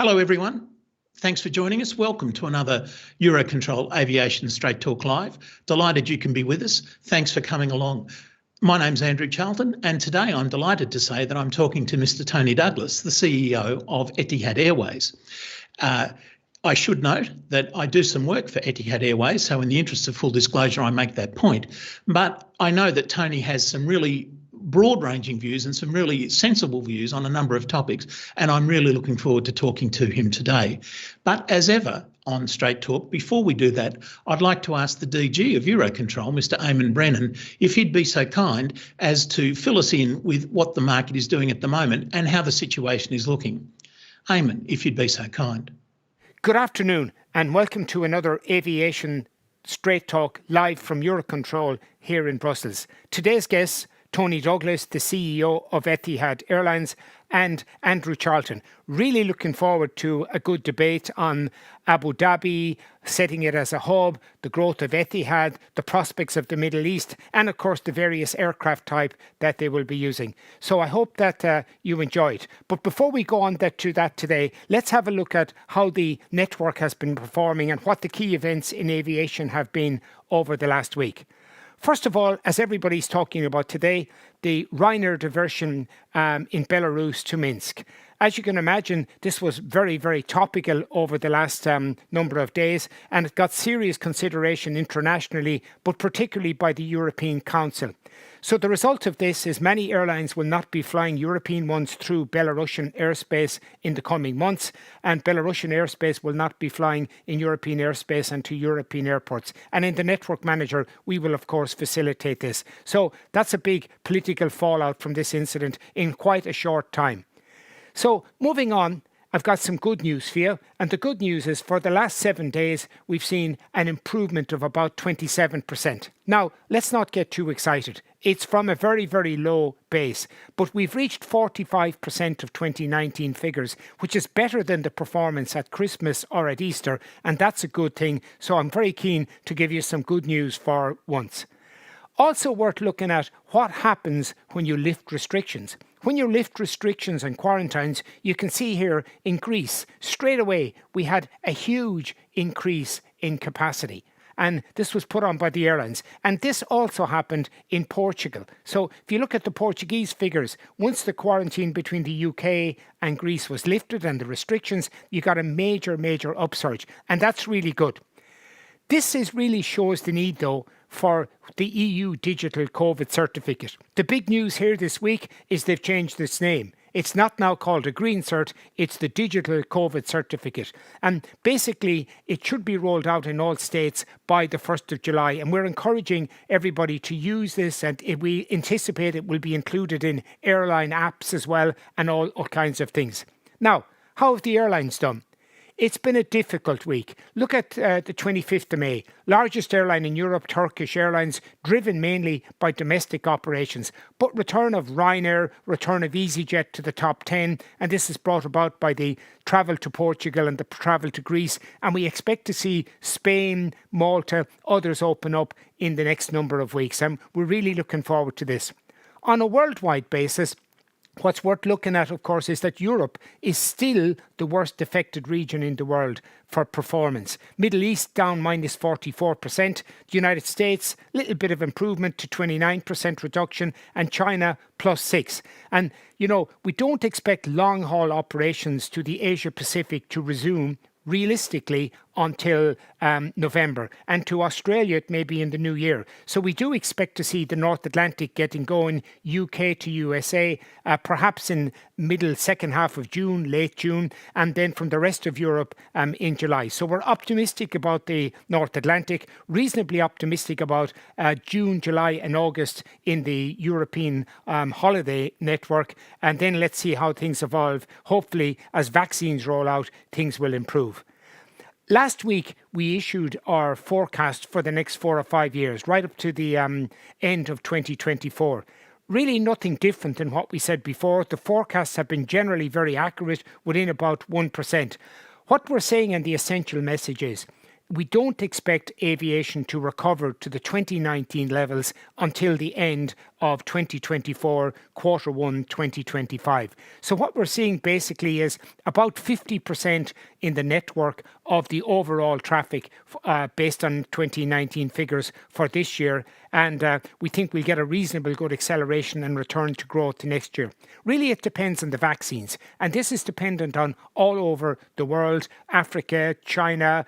Hello everyone, thanks for joining us. Welcome to another EUROCONTROL Aviation StraightTalk Live. Delighted you can be with us. Thanks for coming along. My name's Andrew Charlton, and today I'm delighted to say that I'm talking to Mr. Tony Douglas, the CEO of Etihad Airways. I should note that I do some work for Etihad Airways, so in the interest of full disclosure, I make that point. But I know that Tony has some really broad-ranging views and some really sensible views on a number of topics, and I'm really looking forward to talking to him today. But as ever on Straight Talk, before we do that, I'd like to ask the DG of EUROCONTROL, Mr. Eamonn Brennan, if he'd be so kind as to fill us in with what the market is doing at the moment and how the situation is looking. Eamonn, if you'd be so kind. Good afternoon and welcome to another Aviation Straight Talk live from EUROCONTROL here in Brussels. Today's guests, Tony Douglas, the CEO of Etihad Airlines, and Andrew Charlton. Really looking forward to a good debate on Abu Dhabi, setting it as a hub, the growth of Etihad, the prospects of the Middle East, and of course the various aircraft type that they will be using. So I hope that you enjoyed. But before we go on to that today, let's have a look at how the network has been performing and what the key events in aviation have been over the last week. First of all, as everybody's talking about today, the Ryanair diversion in Belarus to Minsk. As you can imagine, this was very, very topical over the last number of days, and it got serious consideration internationally, but particularly by the European Council. So the result of this is many airlines will not be flying European ones through Belarusian airspace in the coming months, and Belarusian airspace will not be flying in European airspace and to European airports. And in the network manager, we will of course facilitate this. So that's a big political fallout from this incident in quite a short time. So moving on, I've got some good news for you. And the good news is for the last 7 days, we've seen an improvement of about 27%. Now, let's not get too excited. It's from a very, very low base, but we've reached 45% of 2019 figures, which is better than the performance at Christmas or at Easter. And that's a good thing. So I'm very keen to give you some good news for once. Also worth looking at what happens when you lift restrictions. When you lift restrictions and quarantines, you can see here in Greece, straight away, we had a huge increase in capacity. And this was put on by the airlines. And this also happened in Portugal. So if you look at the Portuguese figures, once the quarantine between the UK and Greece was lifted and the restrictions, you got a major, major upsurge. And that's really good. This really shows the need, though, for the EU digital COVID certificate. The big news here this week is they've changed its name. It's not now called a green cert, it's the digital COVID certificate. And basically, it should be rolled out in all states by the 1st of July. And we're encouraging everybody to use this, and we anticipate it will be included in airline apps as well and all kinds of things. Now, how have the airlines done? It's been a difficult week. Look at the 25th of May. Largest airline in Europe, Turkish Airlines, driven mainly by domestic operations. But return of Ryanair, return of EasyJet to the top 10. And this is brought about by the travel to Portugal and the travel to Greece. And we expect to see Spain, Malta, others open up in the next number of weeks. And we're really looking forward to this. On a worldwide basis, what's worth looking at, of course, is that Europe is still the worst affected region in the world for performance. Middle East down minus 44%. The United States, a little bit of improvement to 29% reduction. And China plus 6%. And, you know, we don't expect long-haul operations to the Asia-Pacific to resume realistically until November, and to Australia it may be in the new year. So we do expect to see the North Atlantic getting going, UK to USA, perhaps in second half of June, late June, and then from the rest of Europe in July. So we're optimistic about the North Atlantic, reasonably optimistic about June, July and August in the European holiday network, and then let's see how things evolve. Hopefully, as vaccines roll out, things will improve. Last week, we issued our forecast for the next 4 or 5 years, right up to the end of 2024. Really nothing different than what we said before. The forecasts have been generally very accurate, within about 1%. What we're saying, and the essential message is, we don't expect aviation to recover to the 2019 levels until the end of 2024, quarter one 2025. So what we're seeing basically is about 50% in the network of the overall traffic based on 2019 figures for this year. And we think we'll get a reasonable good acceleration and return to growth next year. Really, it depends on the vaccines. And this is dependent on all over the world, Africa, China,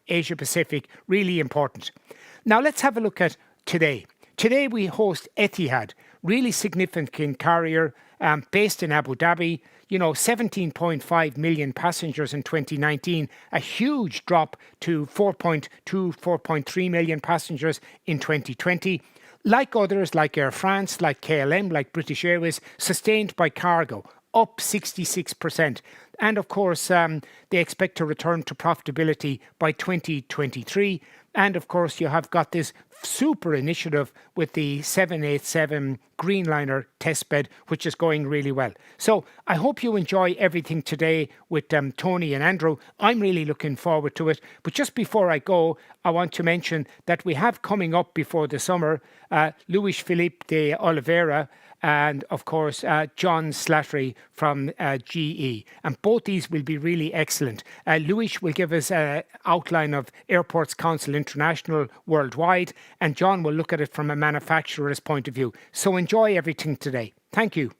Asia Pacific, really important. Now let's have a look at today. Today we host Etihad, really significant carrier based in Abu Dhabi. 17.5 million passengers in 2019, a huge drop to 4.2, 4.3 million passengers in 2020. Like others, like Air France, like KLM, like British Airways, sustained by cargo, up 66%. And of course, they expect to return to profitability by 2023. And of course, you have got this super initiative with the 787 Greenliner testbed, which is going really well. So I hope you enjoy everything today with Tony and Andrew. I'm really looking forward to it. But just before I go, I want to mention that we have coming up before the summer, Luis Felipe de Oliveira, and of course, John Slattery from GE. And both these will be really excellent. Luis will give us an outline of Airports Council International worldwide, and John will look at it from a manufacturer's point of view. So enjoy everything today. Thank you.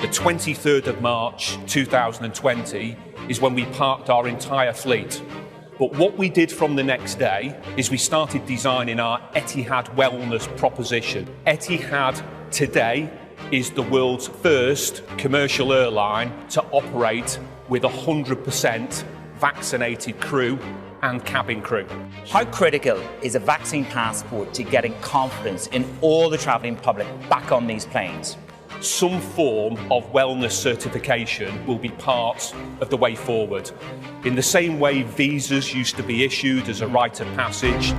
The 23rd of March 2020 is when we parked our entire fleet. But what we did from the next day is we started designing our Etihad wellness proposition. Etihad today is the world's first commercial airline to operate with 100% vaccinated crew and cabin crew. How critical is a vaccine passport to getting confidence in all the travelling public back on these planes? Some form of wellness certification will be part of the way forward. In the same way visas used to be issued as a rite of passage.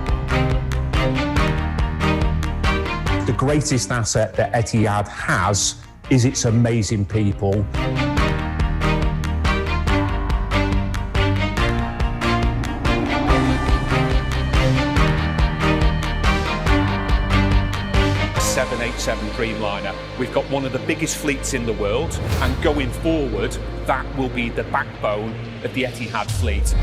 The greatest asset that Etihad has is its amazing people. Dreamliner. We've got one of the biggest fleets in the world, and going forward, that will be the backbone of the Etihad fleet.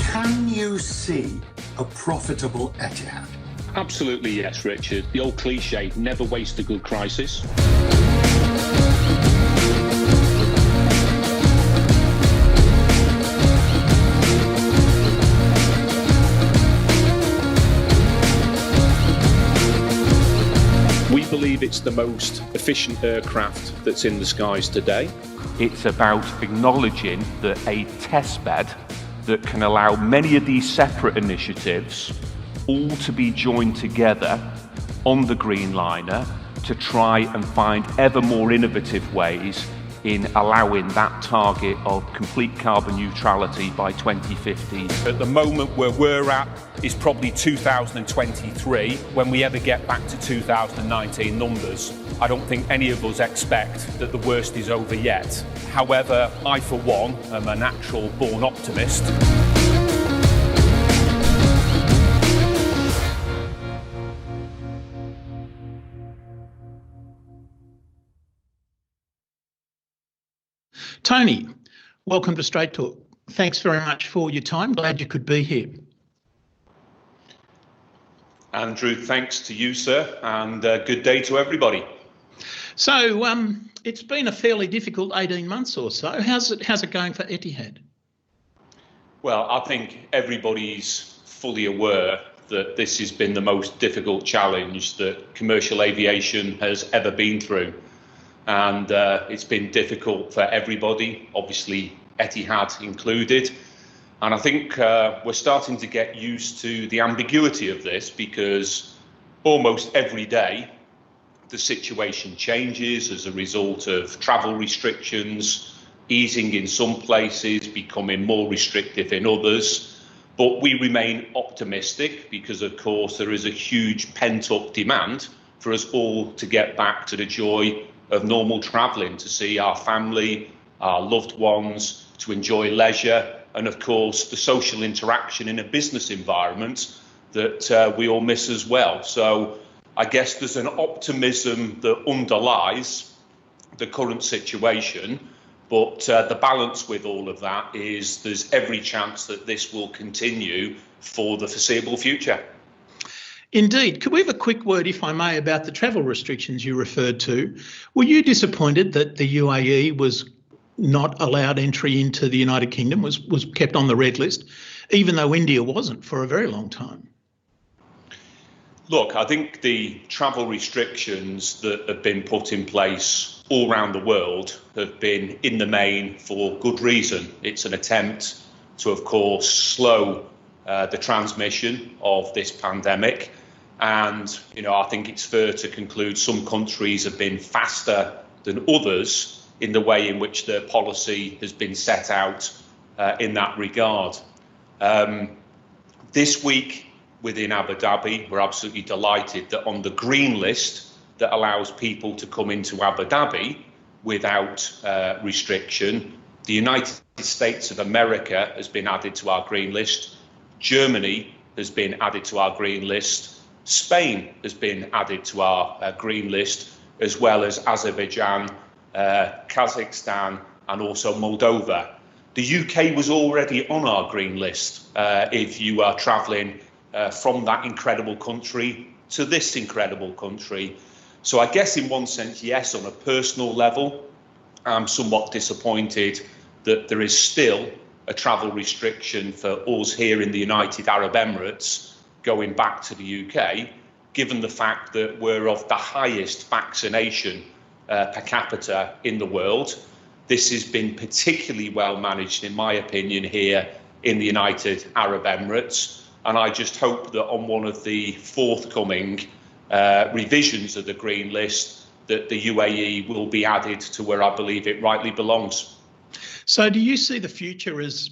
Can you see a profitable Etihad? Absolutely yes, Richard. The old cliche, never waste a good crisis. We believe it's the most efficient aircraft that's in the skies today. It's about acknowledging that a test bed that can allow many of these separate initiatives all to be joined together on the Greenliner to try and find ever more innovative ways in allowing that target of complete carbon neutrality by 2050. At the moment where we're at is probably 2023, when we ever get back to 2019 numbers. I don't think any of us expect that the worst is over yet. However, I for one am a natural born optimist. Tony, Welcome to Straight Talk. Thanks very much for your time. Glad you could be here. Andrew, thanks to you, sir, and good day to everybody. So it's been a fairly difficult 18 months or so. How's it going for Etihad? Well, I think everybody's fully aware that this has been the most difficult challenge that commercial aviation has ever been through. And it's been difficult for everybody, obviously Etihad included. And I think we're starting to get used to the ambiguity of this, because almost every day the situation changes as a result of travel restrictions, easing in some places, becoming more restrictive in others. But we remain optimistic because, of course, there is a huge pent-up demand for us all to get back to the joy of normal travelling, to see our family, our loved ones, to enjoy leisure, and, of course, the social interaction in a business environment that we all miss as well. So I guess there's an optimism that underlies the current situation. But the balance with all of that is there's every chance that this will continue for the foreseeable future. Indeed. Could we have a quick word, if I may, about the travel restrictions you referred to? Were you disappointed that the UAE was not allowed entry into the United Kingdom, was kept on the red list, even though India wasn't for a very long time? Look, I think the travel restrictions that have been put in place all around the world have been in the main for good reason. It's an attempt to, of course, slow the transmission of this pandemic. And, I think it's fair to conclude some countries have been faster than others in the way in which their policy has been set out in that regard. This week within Abu Dhabi, we're absolutely delighted that on the green list that allows people to come into Abu Dhabi without restriction, the United States of America has been added to our green list. Germany has been added to our green list. Spain has been added to our green list, as well as Azerbaijan, Kazakhstan, and also Moldova. The UK was already on our green list if you are travelling from that incredible country to this incredible country. So I guess in one sense, yes, on a personal level, I'm somewhat disappointed that there is still a travel restriction for us here in the United Arab Emirates going back to the UK, given the fact that we're of the highest vaccination per capita in the world. This has been particularly well managed, in my opinion, here in the United Arab Emirates. And I just hope that on one of the forthcoming revisions of the green list that the UAE will be added to where I believe it rightly belongs. So do you see the future as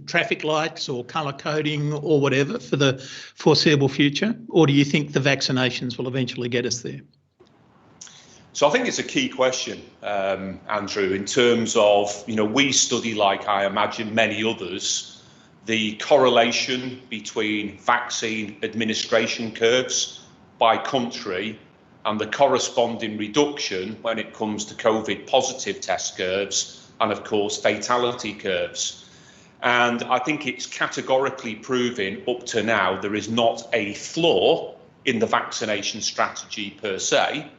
traffic lights or colour coding or whatever for the foreseeable future? Or do you think the vaccinations will eventually get us there? So I think it's a key question, Andrew, in terms of, we study, like I imagine many others, the correlation between vaccine administration curves by country and the corresponding reduction when it comes to COVID positive test curves and, of course, fatality curves. And I think it's categorically proven up to now there is not a flaw in the vaccination strategy per se.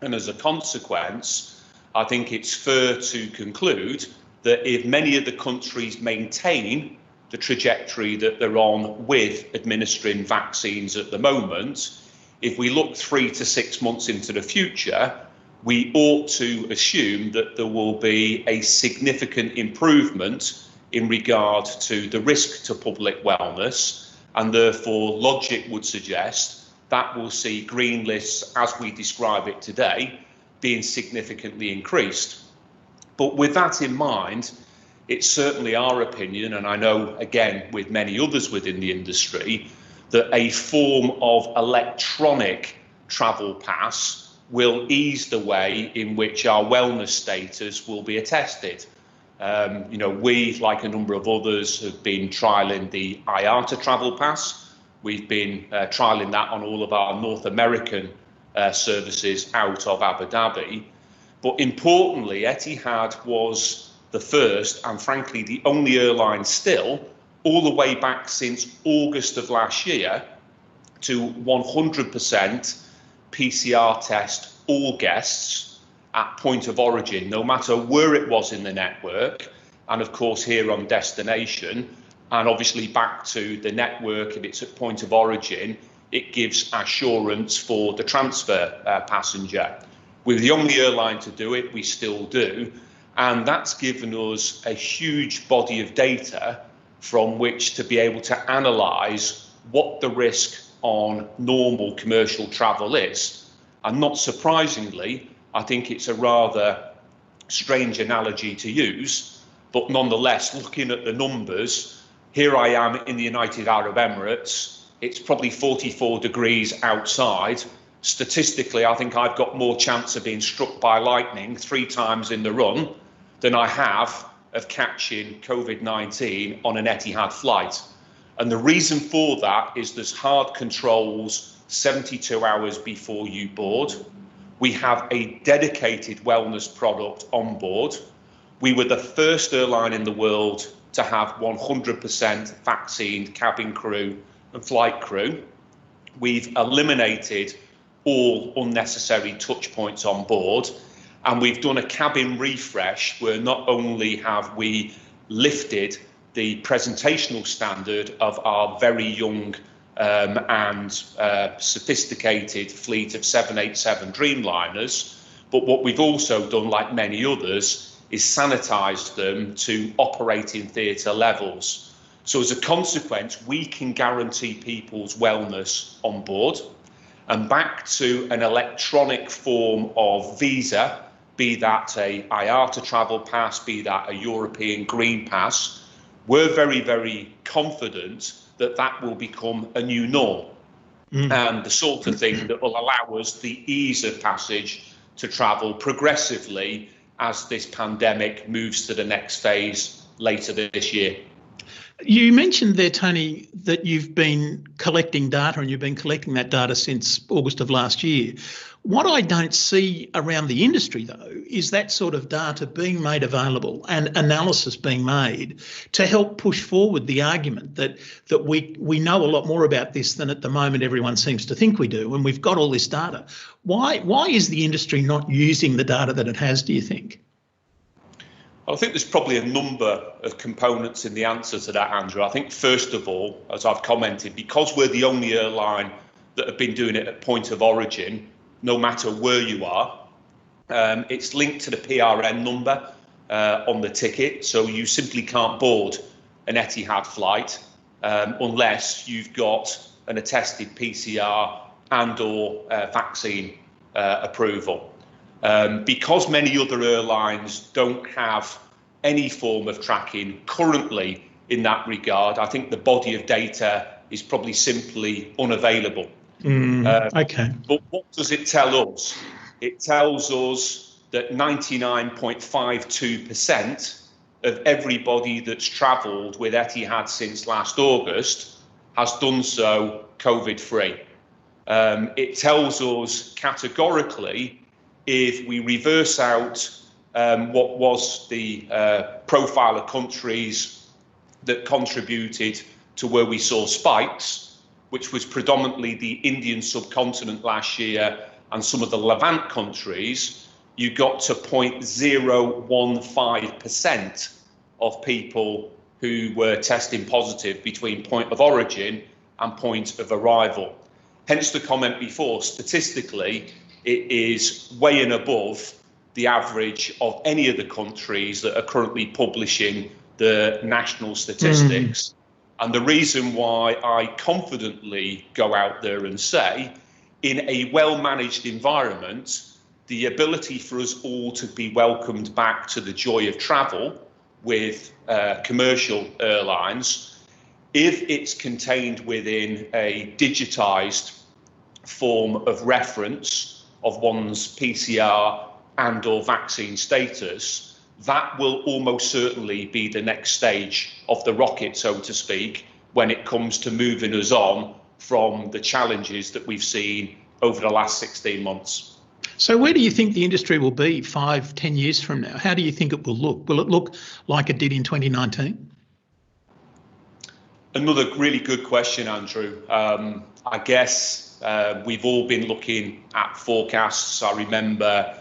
And as a consequence, I think it's fair to conclude that if many of the countries maintain the trajectory that they're on with administering vaccines at the moment, if we look 3 to 6 months into the future, we ought to assume that there will be a significant improvement in regard to the risk to public wellness, and therefore logic would suggest that will see green lists as we describe it today being significantly increased. But with that in mind, it's certainly our opinion, and I know again with many others within the industry, that a form of electronic travel pass will ease the way in which our wellness status will be attested. We, like a number of others, have been trialling the IATA travel pass. We've been trialling that on all of our North American services out of Abu Dhabi. But importantly, Etihad was the first and frankly the only airline still, all the way back since August of last year, to 100% PCR test all guests at point of origin, no matter where it was in the network, and of course here on destination, and obviously back to the network if it's at point of origin. It gives assurance for the transfer passenger. We're the only airline to do it, we still do, and that's given us a huge body of data from which to be able to analyse what the risk on normal commercial travel is. And not surprisingly, I think it's a rather strange analogy to use, but nonetheless, looking at the numbers, here I am in the United Arab Emirates, it's probably 44 degrees outside. Statistically, I think I've got more chance of being struck by lightning 3 times in the run than I have of catching COVID-19 on an Etihad flight. And the reason for that is there's hard controls 72 hours before you board. We have a dedicated wellness product on board. We were the first airline in the world to have 100% vaccinated cabin crew and flight crew. We've eliminated all unnecessary touch points on board. And we've done a cabin refresh where not only have we lifted the presentational standard of our very young and sophisticated fleet of 787 Dreamliners, but what we've also done, like many others, is sanitised them to operating theatre levels. So as a consequence, we can guarantee people's wellness on board. And back to an electronic form of visa, be that a IATA travel pass, be that a European green pass, we're very, very confident that that will become a new norm and the sort of thing that will allow us the ease of passage to travel progressively as this pandemic moves to the next phase later this year. You mentioned there, Tony, that you've been collecting data and you've been collecting that data since August of last year. What I don't see around the industry, though, is that sort of data being made available and analysis being made to help push forward the argument that we know a lot more about this than at the moment everyone seems to think we do, and we've got all this data. Why is the industry not using the data that it has, do you think? Well, I think there's probably a number of components in the answer to that, Andrew. I think, first of all, as I've commented, because we're the only airline that have been doing it at point of origin, no matter where you are, it's linked to the PRN number on the ticket. So you simply can't board an Etihad flight unless you've got an attested PCR and or vaccine approval. Because many other airlines don't have any form of tracking currently in that regard, I think the body of data is probably simply unavailable. Okay. But what does it tell us? It tells us that 99.52% of everybody that's travelled with Etihad since last August has done so COVID-free. It tells us categorically, if we reverse out what was the profile of countries that contributed to where we saw spikes, which was predominantly the Indian subcontinent last year and some of the Levant countries, you got to 0.015% of people who were testing positive between point of origin and point of arrival. Hence the comment before, statistically, it is way and above the average of any of the countries that are currently publishing the national statistics. And the reason why I confidently go out there and say, in a well-managed environment, the ability for us all to be welcomed back to the joy of travel with commercial airlines, if it's contained within a digitised form of reference of one's PCR and or vaccine status, that will almost certainly be the next stage of the rocket, so to speak, when it comes to moving us on from the challenges that we've seen over the last 16 months. So where do you think the industry will be 5, 10 years from now? How do you think it will look? Will it look like it did in 2019? Another really good question, Andrew. I guess we've all been looking at forecasts. I remember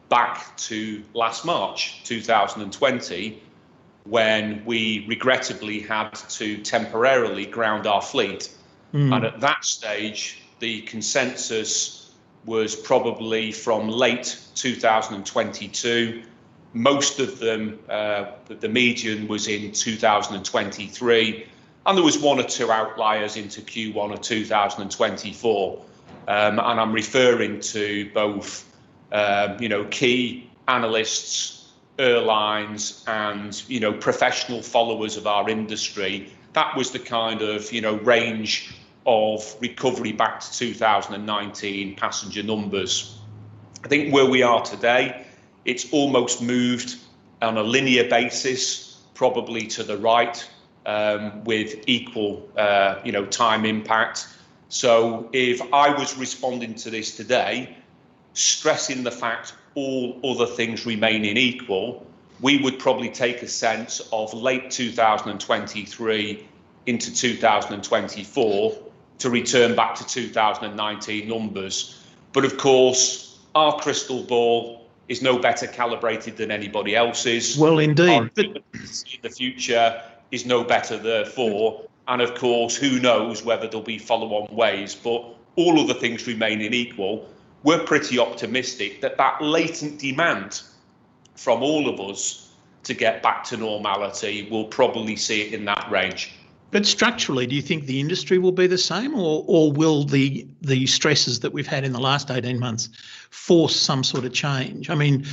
back to last March 2020, when we regrettably had to temporarily ground our fleet. And at that stage, the consensus was probably from late 2022. Most of them, the median was in 2023. And there was one or two outliers into Q1 of 2024. And I'm referring to both, key analysts, airlines, and, professional followers of our industry. That was the kind of, range of recovery back to 2019 passenger numbers. I think where we are today, it's almost moved on a linear basis, probably to the right, with equal, time impact. So if I was responding to this today, stressing the fact all other things remaining equal, we would probably take a sense of late 2023 into 2024 to return back to 2019 numbers. But of course, our crystal ball is no better calibrated than anybody else's. Well, indeed. The future is no better, therefore. And of course, who knows whether there'll be follow-on waves. But all other things remaining equal, we're pretty optimistic that that latent demand from all of us to get back to normality, we'll probably see it in that range. But structurally, do you think the industry will be the same, or will the stresses that we've had in the last 18 months force some sort of change? I mean,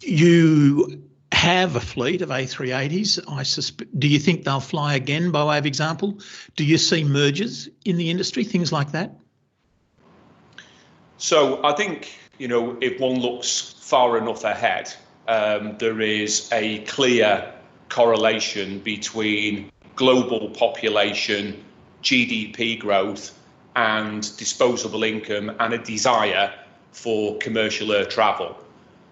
you have a fleet of A380s. Do you think they'll fly again, by way of example? Do you see mergers in the industry, things like that? So I think, if one looks far enough ahead, there is a clear correlation between global population, GDP growth, and disposable income, and a desire for commercial air travel.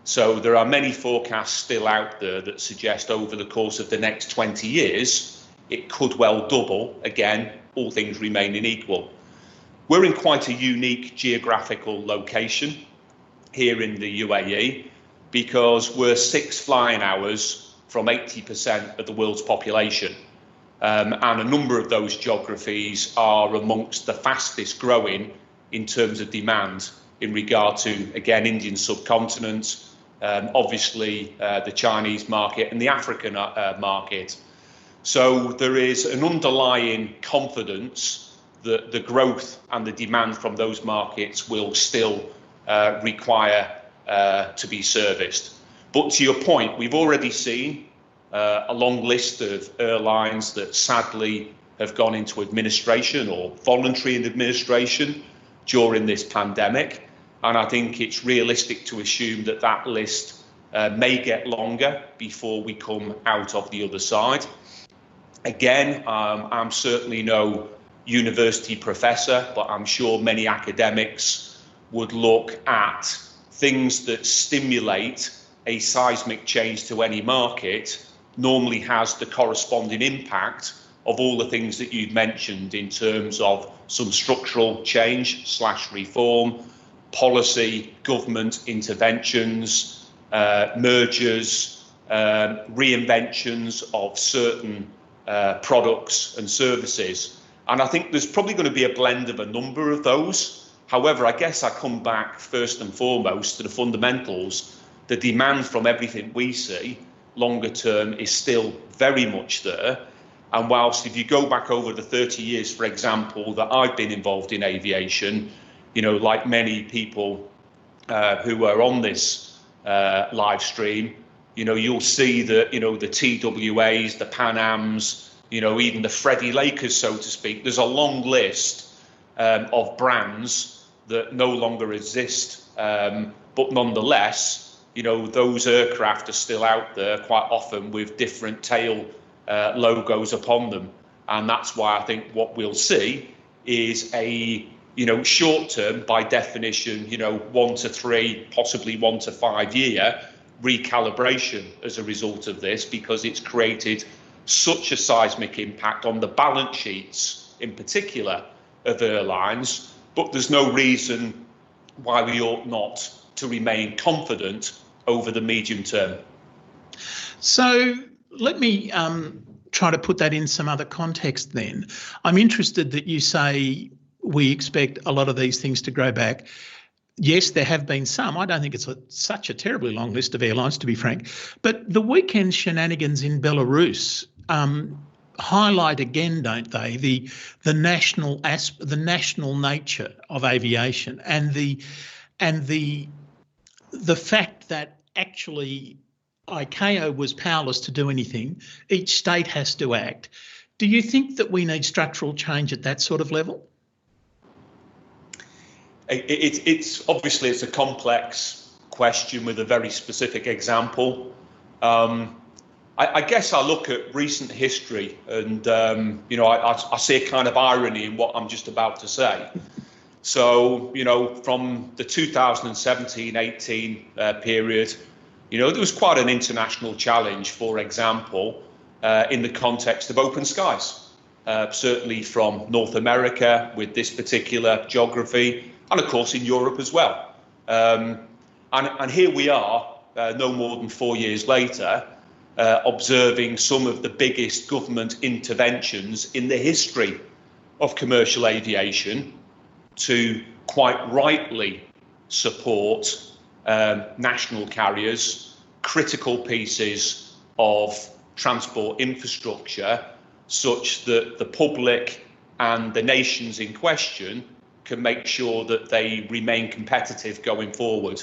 So there are many forecasts still out there that suggest over the course of the next 20 years, it could well double, again, all things remaining equal. We're in quite a unique geographical location here in the UAE because we're 6 flying hours from 80% of the world's population. And a number of those geographies are amongst the fastest growing in terms of demand in regard to, again, Indian subcontinent, obviously the Chinese market and the African market. So there is an underlying confidence that the growth and the demand from those markets will still require to be serviced. But to your point, we've already seen a long list of airlines that sadly have gone into administration or voluntary administration during this pandemic. And I think it's realistic to assume that that list may get longer before we come out of the other side. Again, I'm certainly no university professor, but I'm sure many academics would look at things that stimulate a seismic change to any market normally has the corresponding impact of all the things that you've mentioned in terms of some structural change / reform, policy, government interventions, mergers, reinventions of certain products and services. And I think there's probably going to be a blend of a number of those. However, I guess I come back first and foremost to the fundamentals. The demand from everything we see longer term is still very much there. And whilst if you go back over the 30 years, for example, that I've been involved in aviation, like many people who are on this live stream, you'll see that, the TWAs, the Pan Ams, even the Freddie Lakers, so to speak. There's a long list of brands that no longer exist, but nonetheless, those aircraft are still out there quite often with different tail logos upon them. And that's why I think what we'll see is a short term, by definition, 1 to 3, possibly 1 to 5 year recalibration as a result of this, because it's created such a seismic impact on the balance sheets, in particular, of airlines. But there's no reason why we ought not to remain confident over the medium term. So let me try to put that in some other context then. I'm interested that you say we expect a lot of these things to grow back. Yes, there have been some. I don't think it's such a terribly long list of airlines, to be frank. But the weekend shenanigans in Belarus highlight again, don't they, the national nature of aviation and the fact that actually ICAO was powerless to do anything. Each state has to act. Do you think that we need structural change at that sort of level? It's obviously it's a complex question with a very specific example. I guess I look at recent history and, I see a kind of irony in what I'm just about to say. So, from the 2017-18 period, there was quite an international challenge, for example, in the context of open skies, certainly from North America with this particular geography, and of course in Europe as well. And here we are, no more than 4 years later, observing some of the biggest government interventions in the history of commercial aviation to quite rightly support national carriers, critical pieces of transport infrastructure, such that the public and the nations in question can make sure that they remain competitive going forward.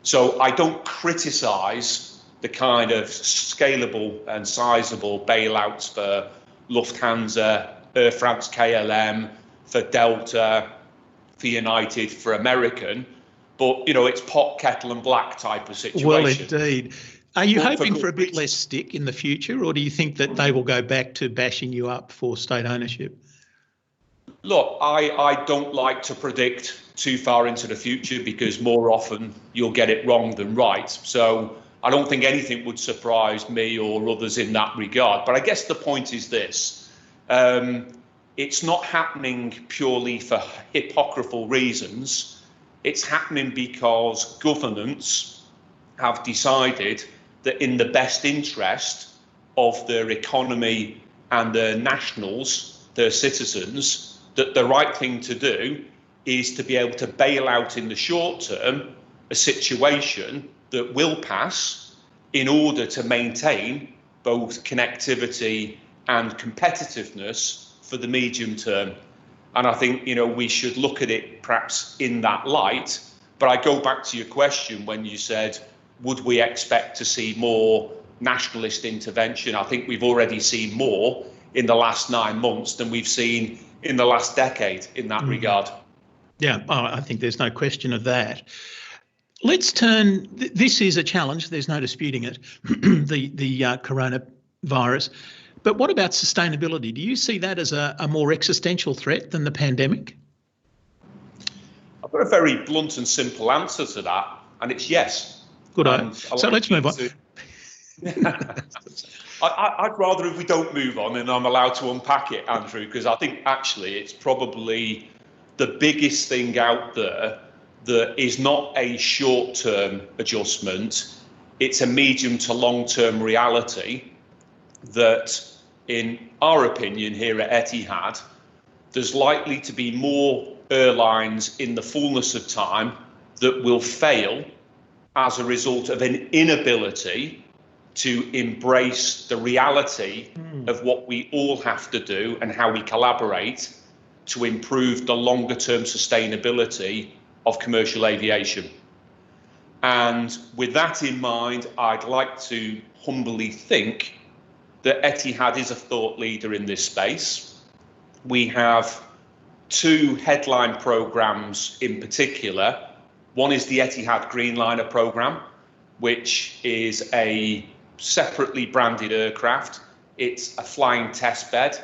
So I don't criticise the kind of scalable and sizable bailouts for Lufthansa, Air France KLM, for Delta, for United, for American, but it's pot, kettle and black type of situation. Well, indeed. Are you hoping for a bit less stick in the future, or do you think that they will go back to bashing you up for state ownership? Look, I don't like to predict too far into the future, because more often you'll get it wrong than right. So I don't think anything would surprise me or others in that regard. But I guess the point is this. It's not happening purely for hypocritical reasons. It's happening because governments have decided that in the best interest of their economy and their nationals, their citizens, that the right thing to do is to be able to bail out in the short term a situation that will pass in order to maintain both connectivity and competitiveness for the medium term. And I think, we should look at it perhaps in that light. But I go back to your question when you said, would we expect to see more nationalist intervention? I think we've already seen more in the last 9 months than we've seen in the last decade in that regard. Yeah, I think there's no question of that. Let's turn, this is a challenge, there's no disputing it, the coronavirus. But what about sustainability? Do you see that as a more existential threat than the pandemic? I've got a very blunt and simple answer to that, and it's yes. Good. So let's move on. I'd rather if we don't move on and I'm allowed to unpack it, Andrew, because I think actually it's probably the biggest thing out there that is not a short-term adjustment. It's a medium to long-term reality that, in our opinion here at Etihad, there's likely to be more airlines in the fullness of time that will fail as a result of an inability to embrace the reality of what we all have to do and how we collaborate to improve the longer term sustainability of commercial aviation. And with that in mind, I'd like to humbly think that Etihad is a thought leader in this space. We have 2 headline programs in particular. One is the Etihad Greenliner program, which is a separately branded aircraft. It's a flying test bed.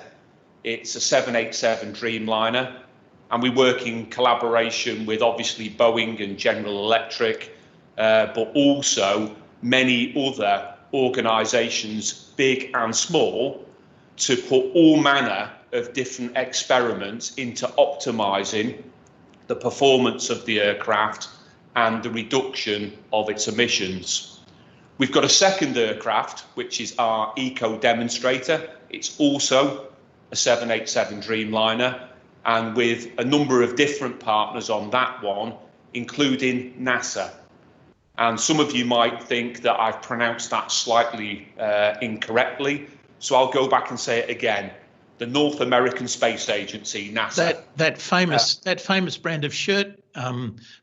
It's a 787 Dreamliner. and we work in collaboration with obviously Boeing and General Electric, but also many other organisations, big and small, to put all manner of different experiments into optimising the performance of the aircraft and the reduction of its emissions. We've got a second aircraft, which is our eco demonstrator. It's also a 787 Dreamliner, and with a number of different partners on that one, including NASA. And some of you might think that I've pronounced that slightly incorrectly, so I'll go back and say it again. The North American Space Agency, NASA. That famous brand of shirt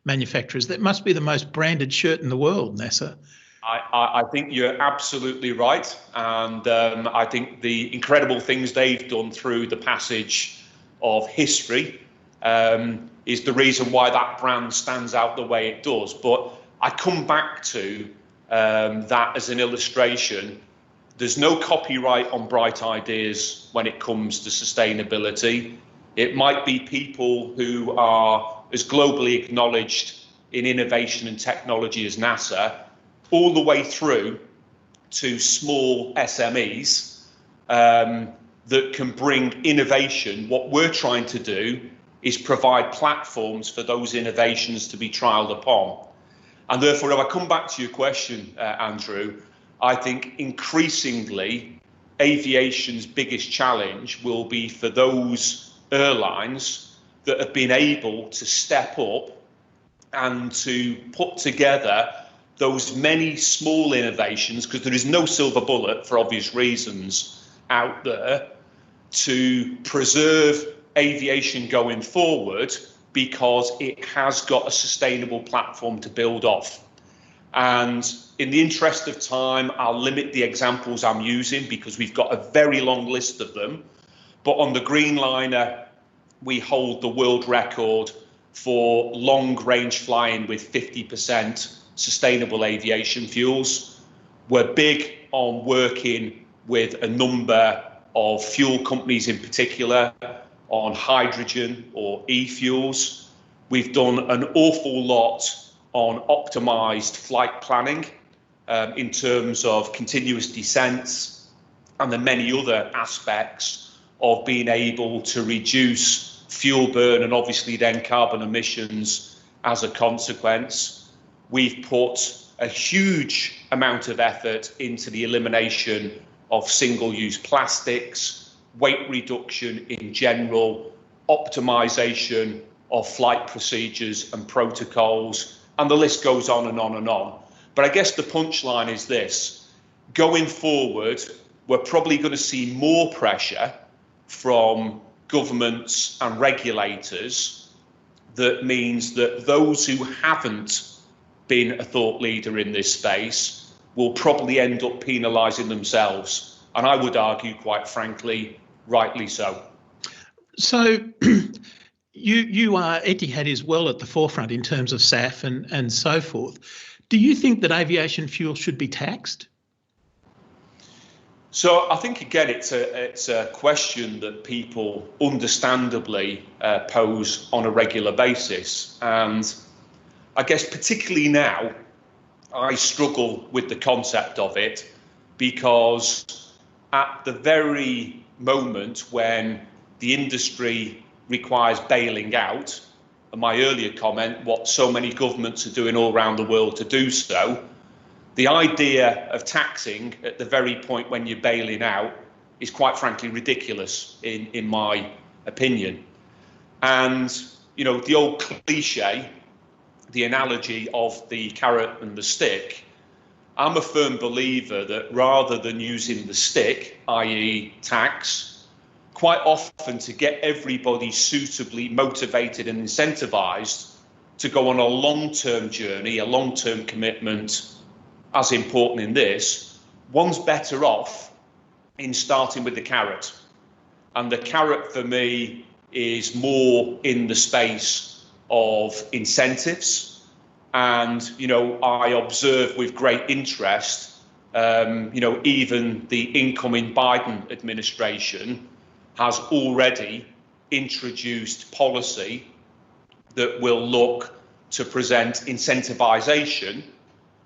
manufacturers, that must be the most branded shirt in the world, NASA. I think you're absolutely right, and I think the incredible things they've done through the passage of history is the reason why that brand stands out the way it does. But I come back to that as an illustration. There's no copyright on bright ideas when it comes to sustainability. It might be people who are as globally acknowledged in innovation and technology as NASA, all the way through to small SMEs that can bring innovation. What we're trying to do is provide platforms for those innovations to be trialled upon. And therefore, if I come back to your question, Andrew, I think increasingly aviation's biggest challenge will be for those airlines that have been able to step up and to put together those many small innovations, because there is no silver bullet for obvious reasons out there, to preserve aviation going forward, because it has got a sustainable platform to build off. And in the interest of time, I'll limit the examples I'm using because we've got a very long list of them. But on the Dreamliner, we hold the world record for long range flying with 50% sustainable aviation fuels. We're big on working with a number of fuel companies in particular on hydrogen or e-fuels. We've done an awful lot on optimised flight planning in terms of continuous descents and the many other aspects of being able to reduce fuel burn and obviously then carbon emissions as a consequence. We've put a huge amount of effort into the elimination of single-use plastics, weight reduction in general, optimisation of flight procedures and protocols, and the list goes on and on and on. But I guess the punchline is this: going forward, we're probably going to see more pressure from governments and regulators. That means that those who haven't been a thought leader in this space will probably end up penalising themselves. And I would argue, quite frankly, rightly so. So you are, Etihad is well at the forefront in terms of SAF and so forth. Do you think that aviation fuel should be taxed? So I think, again, it's a question that people understandably pose on a regular basis. And I guess particularly now, I struggle with the concept of it, because at the very moment when the industry requires bailing out, and my earlier comment, what so many governments are doing all around the world to do so, the idea of taxing at the very point when you're bailing out is quite frankly ridiculous in my opinion. And, you know, the old cliche, the analogy of the carrot and the stick, I'm a firm believer that rather than using the stick, i.e. tax, quite often to get everybody suitably motivated and incentivised to go on a long-term journey, a long-term commitment, as important in this, one's better off in starting with the carrot. And the carrot for me is more in the space of incentives. And, you know, I observe with great interest, you know, even the incoming Biden administration has already introduced policy that will look to present incentivisation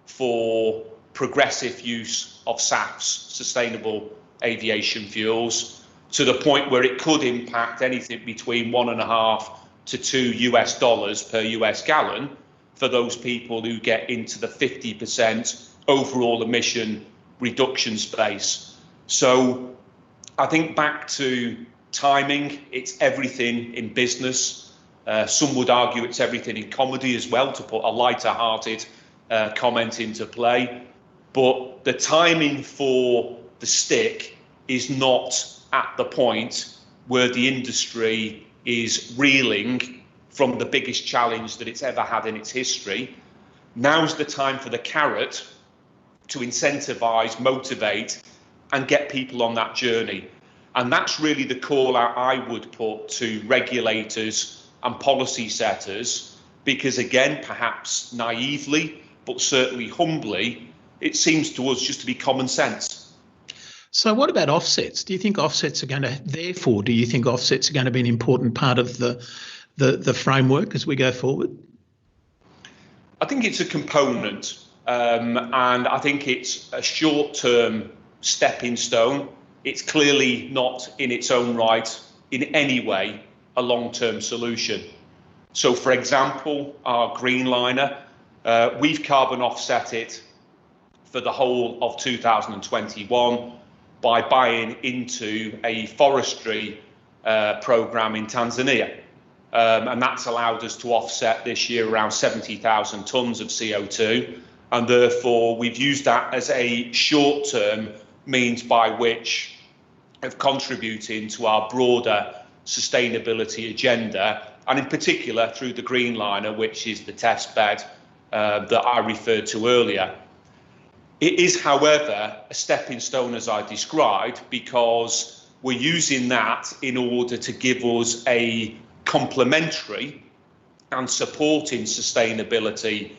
for progressive use of SAFs, sustainable aviation fuels, to the point where it could impact anything between $1.5 to $2 per US gallon for those people who get into the 50% overall emission reduction space. So I think back to timing, it's everything in business. Some would argue it's everything in comedy as well, to put a lighter-hearted comment into play. But the timing for the stick is not at the point where the industry is reeling from the biggest challenge that it's ever had in its history. Now's the time for the carrot to incentivise, motivate, and get people on that journey. And that's really the call out I would put to regulators and policy setters, because again, perhaps naively, but certainly humbly, it seems to us just to be common sense. So what about offsets? Do you think offsets are going to, therefore, do you think offsets are going to be an important part of the framework as we go forward? I think it's a component, and I think it's a short-term stepping stone. It's clearly not in its own right, in any way, a long-term solution. So, for example, our green liner, we've carbon offset it for the whole of 2021 by buying into a forestry programme in Tanzania. And that's allowed us to offset this year around 70,000 tonnes of CO2. And therefore, we've used that as a short-term means by which of contributing to our broader sustainability agenda, and in particular through the green liner, which is the test bed that I referred to earlier. It is, however, a stepping stone, as I described, because we're using that in order to give us a complementary and supporting sustainability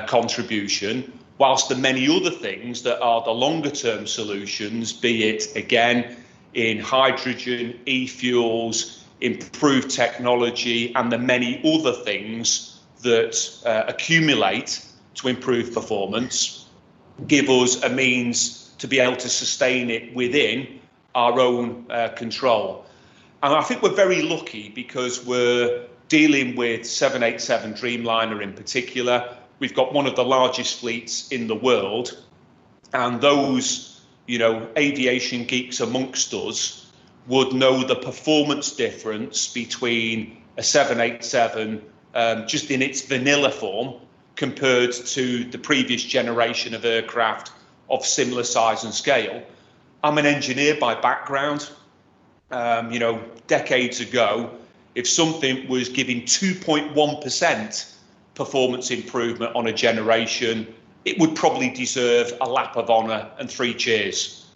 contribution, whilst the many other things that are the longer term solutions, be it again in hydrogen, e-fuels, improved technology, and the many other things that accumulate to improve performance, give us a means to be able to sustain it within our own control. And I think we're very lucky because we're dealing with 787 Dreamliner in particular. We've got one of the largest fleets in the world, and those, aviation geeks amongst us would know the performance difference between a 787 just in its vanilla form compared to the previous generation of aircraft of similar size and scale. I'm an engineer by background. Decades ago, if something was giving 2.1% performance improvement on a generation, it would probably deserve a lap of honour and 3 cheers.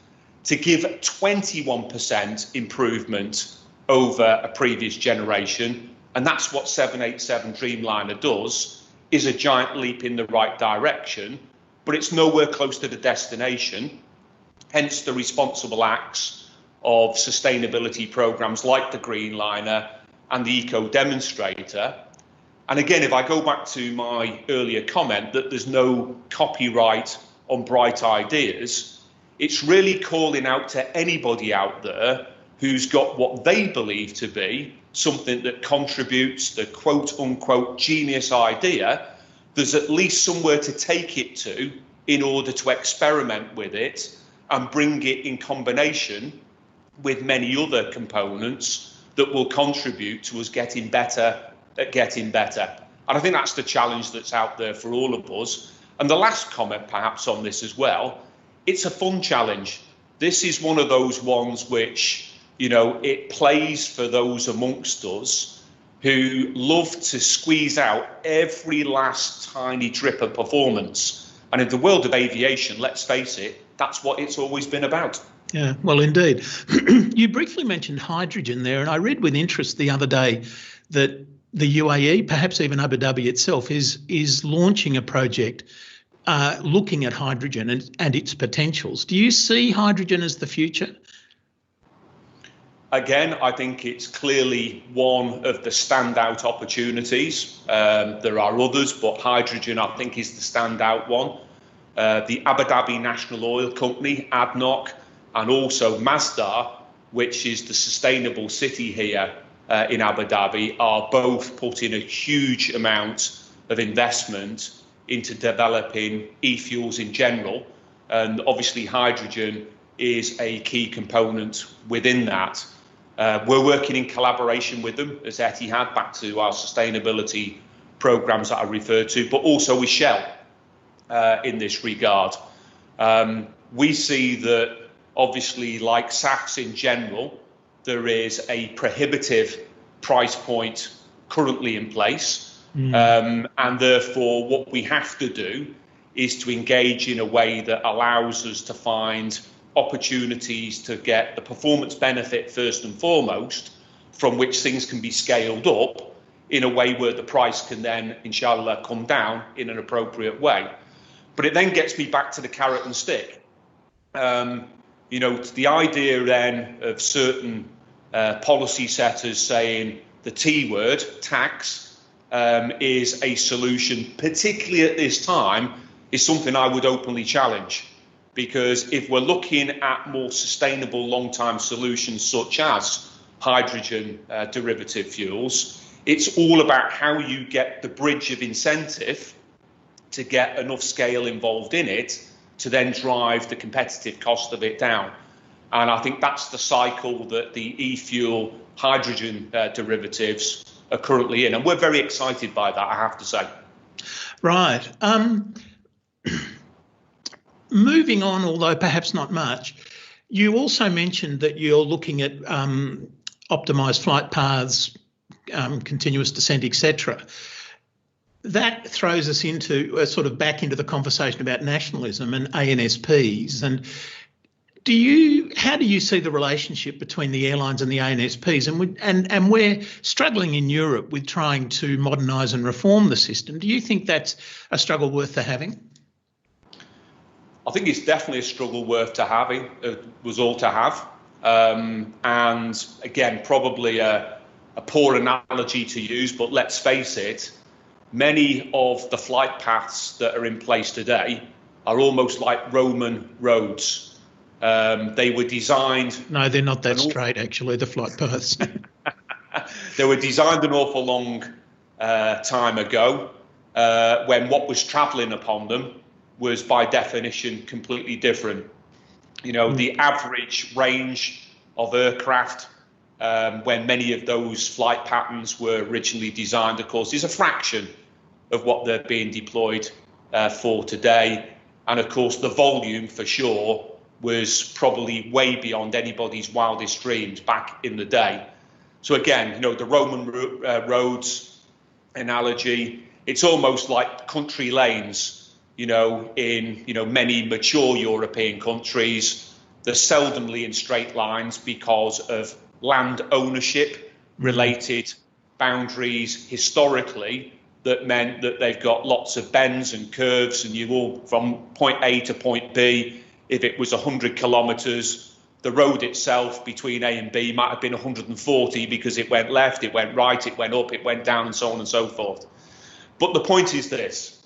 To give 21% improvement over a previous generation, and that's what 787 Dreamliner does, is a giant leap in the right direction, but it's nowhere close to the destination, hence the responsible acts of sustainability programmes like the Green Liner and the Eco Demonstrator. And again, if I go back to my earlier comment that there's no copyright on bright ideas, it's really calling out to anybody out there who's got what they believe to be something that contributes the quote unquote genius idea. There's at least somewhere to take it to in order to experiment with it and bring it in combination with many other components that will contribute to us getting better at getting better. And I think that's the challenge that's out there for all of us. And the last comment perhaps on this as well, it's a fun challenge. This is one of those ones which, it plays for those amongst us who love to squeeze out every last tiny drip of performance. And in the world of aviation, let's face it, that's what it's always been about. Yeah, well, indeed. You briefly mentioned hydrogen there, and I read with interest the other day that the UAE, perhaps even Abu Dhabi itself, is launching a project looking at hydrogen and its potentials. Do you see hydrogen as the future? Again, I think it's clearly one of the standout opportunities. There are others, but hydrogen, I think, is the standout one. The Abu Dhabi National Oil Company, ADNOC, and also Masdar, which is the sustainable city here in Abu Dhabi, are both putting a huge amount of investment into developing e-fuels in general. And obviously hydrogen is a key component within that. We're working in collaboration with them as Etihad, back to our sustainability programs that I referred to, but also with Shell in this regard. We see that obviously, like SAFs in general, there is a prohibitive price point currently in place. And therefore, what we have to do is to engage in a way that allows us to find opportunities to get the performance benefit first and foremost, from which things can be scaled up in a way where the price can then, inshallah, come down in an appropriate way. But it then gets me back to the carrot and stick. You know, the idea then of certain policy setters saying the T word, tax, is a solution, particularly at this time, is something I would openly challenge. Because if we're looking at more sustainable long-term solutions such as hydrogen derivative fuels, it's all about how you get the bridge of incentive to get enough scale involved in it to then drive the competitive cost of it down. And I think that's the cycle that the e-fuel hydrogen derivatives are currently in. And we're very excited by that, I have to say. Right. Moving on, although perhaps not much, you also mentioned that you're looking at optimised flight paths, continuous descent, etc. That throws us into sort of back into the conversation about nationalism and ANSPs. And how do you see the relationship between the airlines and the ANSPs? And we're struggling in Europe with trying to modernise and reform the system. Do you think that's a struggle worth the having? I think it's definitely a struggle worth to having. It was all to have. And again, probably a poor analogy to use, but let's face it, many of the flight paths that are in place today are almost like Roman roads. They were designed... No, they're not that straight, actually, the flight paths. They were designed an awful long time ago, when what was travelling upon them was by definition completely different. You know, the average range of aircraft when many of those flight patterns were originally designed, of course, is a fraction of what they're being deployed for today. And of course, the volume for sure was probably way beyond anybody's wildest dreams back in the day. So again, you know, the Roman roads analogy, it's almost like country lanes. You know, in many mature European countries, they're seldomly in straight lines because of land ownership related boundaries historically that meant that they've got lots of bends and curves, and you all from point A to point B. If it was 100 kilometres, the road itself between A and B might have been 140 because it went left, it went right, it went up, it went down, and so on and so forth. But the point is this.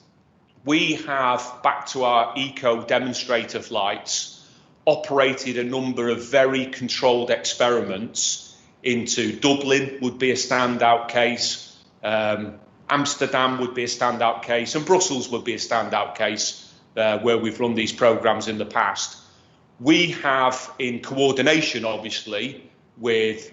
We have, back to our eco demonstrator flights, operated a number of very controlled experiments into Dublin would be a standout case, Amsterdam would be a standout case, and Brussels would be a standout case where we've run these programs in the past. We have, in coordination, obviously, with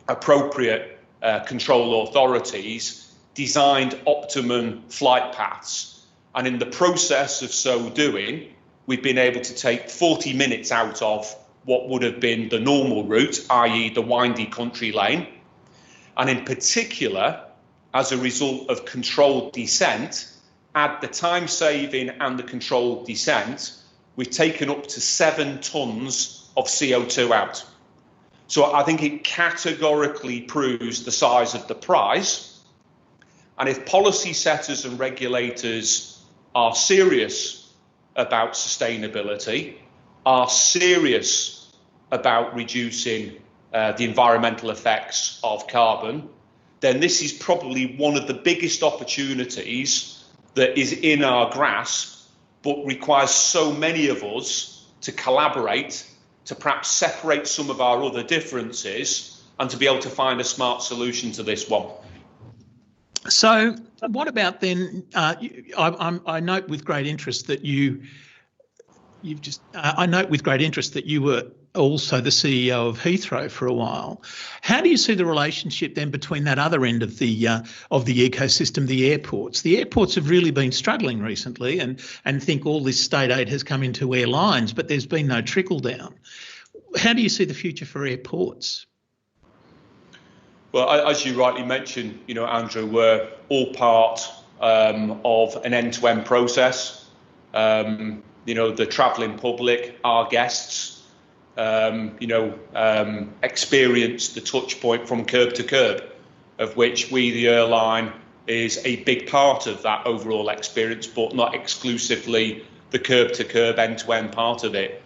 appropriate control authorities, designed optimum flight paths. And in the process of so doing, we've been able to take 40 minutes out of what would have been the normal route, i.e. the windy country lane. And in particular, as a result of controlled descent, add the time saving and the controlled descent, we've taken up to 7 tons of CO2 out. So I think it categorically proves the size of the prize. And if policy setters and regulators are serious about sustainability, are serious about reducing the environmental effects of carbon, then this is probably one of the biggest opportunities that is in our grasp, but requires so many of us to collaborate, to perhaps separate some of our other differences, and to be able to find a smart solution to this one. So what about then, I note with great interest that you were also the CEO of Heathrow for a while. How do you see the relationship then between that other end of the ecosystem, the airports? The airports have really been struggling recently, and think all this state aid has come into airlines, but there's been no trickle down. How do you see the future for airports? Well, as you rightly mentioned, Andrew, we're all part of an end-to-end process. The travelling public, our guests, experience the touch point from curb to curb, of which we, the airline, is a big part of that overall experience, but not exclusively the curb to curb, end-to-end part of it.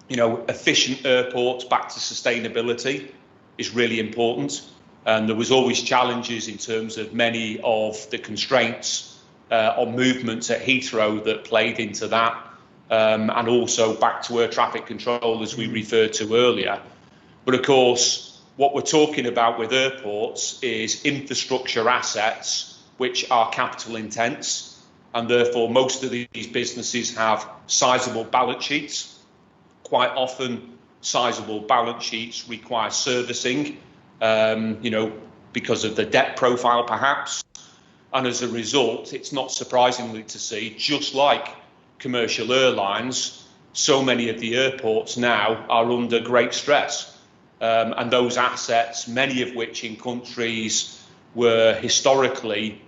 Efficient airports, back to sustainability, is really important, and there was always challenges in terms of many of the constraints on movements at Heathrow that played into that, and also back to air traffic control, as we referred to earlier. But of course, what we're talking about with airports is infrastructure assets which are capital intense, and therefore most of these businesses have sizable balance sheets. Quite often, sizable balance sheets require servicing, because of the debt profile perhaps. And as a result, it's not surprisingly to see, just like commercial airlines, so many of the airports now are under great stress. And those assets, many of which in countries were historically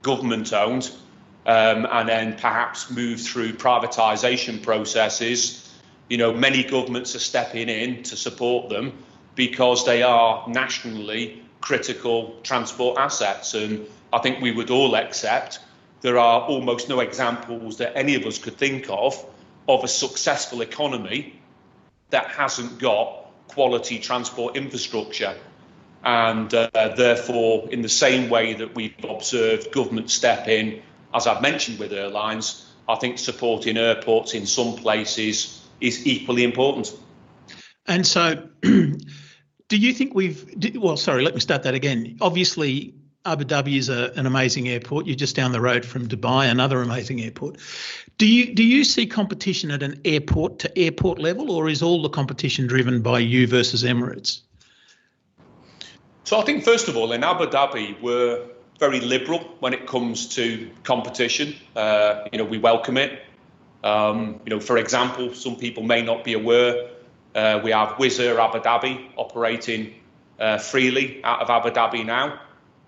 government owned, and then perhaps moved through privatisation processes, many governments are stepping in to support them because they are nationally critical transport assets. And I think we would all accept there are almost no examples that any of us could think of a successful economy that hasn't got quality transport infrastructure. And therefore, in the same way that we've observed government step in, as I've mentioned with airlines, I think supporting airports in some places is equally important. And so, do you think let me start that again. Obviously, Abu Dhabi is an amazing airport. You're just down the road from Dubai, another amazing airport. Do you see competition at an airport to airport level, or is all the competition driven by you versus Emirates? So I think, first of all, in Abu Dhabi, we're very liberal when it comes to competition. We welcome it. For example, some people may not be aware, we have Wizz Air Abu Dhabi operating freely out of Abu Dhabi now.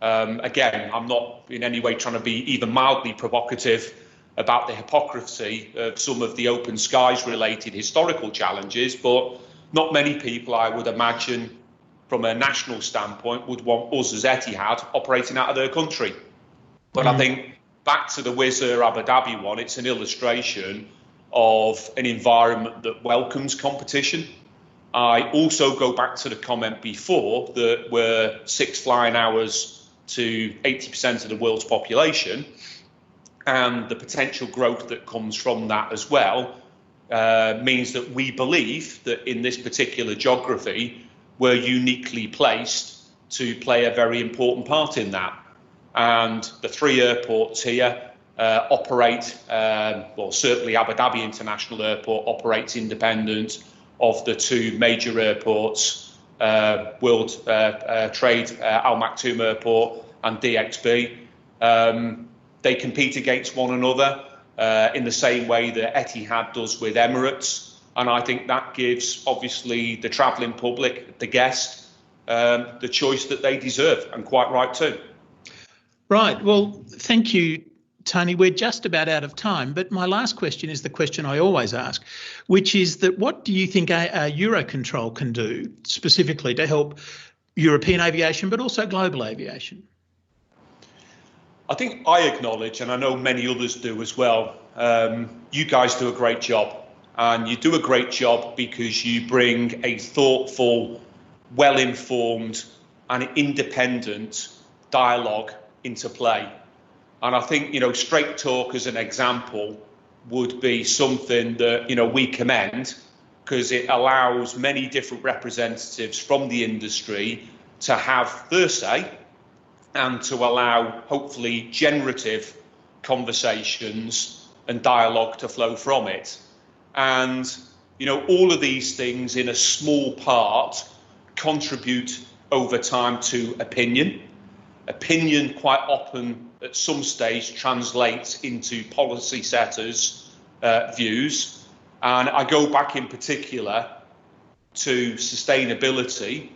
Again, I'm not in any way trying to be even mildly provocative about the hypocrisy of some of the open skies related historical challenges, but not many people, I would imagine, from a national standpoint, would want us as Etihad operating out of their country. But I think back to the Wizz Air Abu Dhabi one, it's an illustration of an environment that welcomes competition. I also go back to the comment before that we're 6 flying hours to 80% of the world's population, and the potential growth that comes from that as well means that we believe that in this particular geography, we're uniquely placed to play a very important part in that. And the 3 airports here operate, certainly Abu Dhabi International Airport operates independent of the 2 major airports, World Trade Al Maktoum Airport and DXB. They compete against one another in the same way that Etihad does with Emirates. And I think that gives, obviously, the travelling public, the guest, the choice that they deserve, and quite right too. Right. Well, thank you, Tony. We're just about out of time, but my last question is the question I always ask, which is that what do you think EUROCONTROL can do specifically to help European aviation, but also global aviation? I think I acknowledge, and I know many others do as well, you guys do a great job. And you do a great job because you bring a thoughtful, well-informed and independent dialogue into play. And I think, Straight Talk as an example would be something that, we commend, because it allows many different representatives from the industry to have their say and to allow, hopefully, generative conversations and dialogue to flow from it. And, all of these things in a small part contribute over time to opinion. Opinion quite often at some stage translates into policy setters' views. And I go back in particular to sustainability.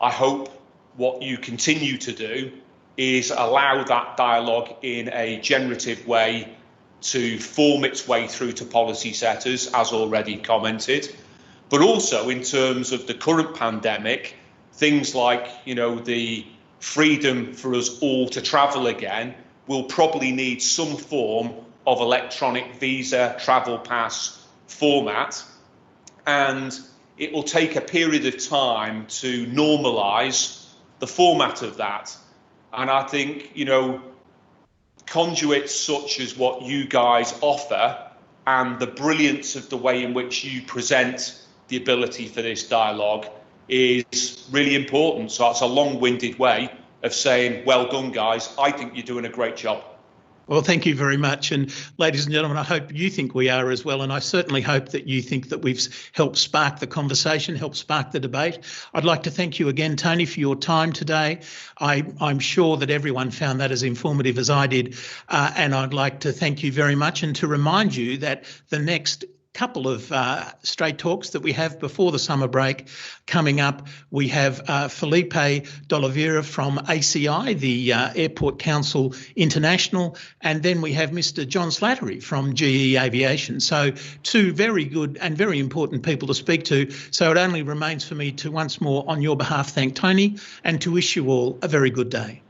I hope what you continue to do is allow that dialogue in a generative way to form its way through to policy setters, as already commented. But also in terms of the current pandemic, things like, the freedom for us all to travel again will probably need some form of electronic visa travel pass format. And it will take a period of time to normalise the format of that. And I think, conduits such as what you guys offer and the brilliance of the way in which you present the ability for this dialogue is really important. So that's a long-winded way of saying, well done, guys. I think you're doing a great job. Well, thank you very much. And ladies and gentlemen, I hope you think we are as well. And I certainly hope that you think that we've helped spark the conversation, helped spark the debate. I'd like to thank you again, Tony, for your time today. I'm sure that everyone found that as informative as I did. And I'd like to thank you very much and to remind you that the next couple of straight talks that we have before the summer break coming up. We have Felipe D'Oliveira from ACI, the Airport Council International, and then we have Mr. John Slattery from GE Aviation. So two very good and very important people to speak to. So it only remains for me to once more on your behalf thank Tony and to wish you all a very good day.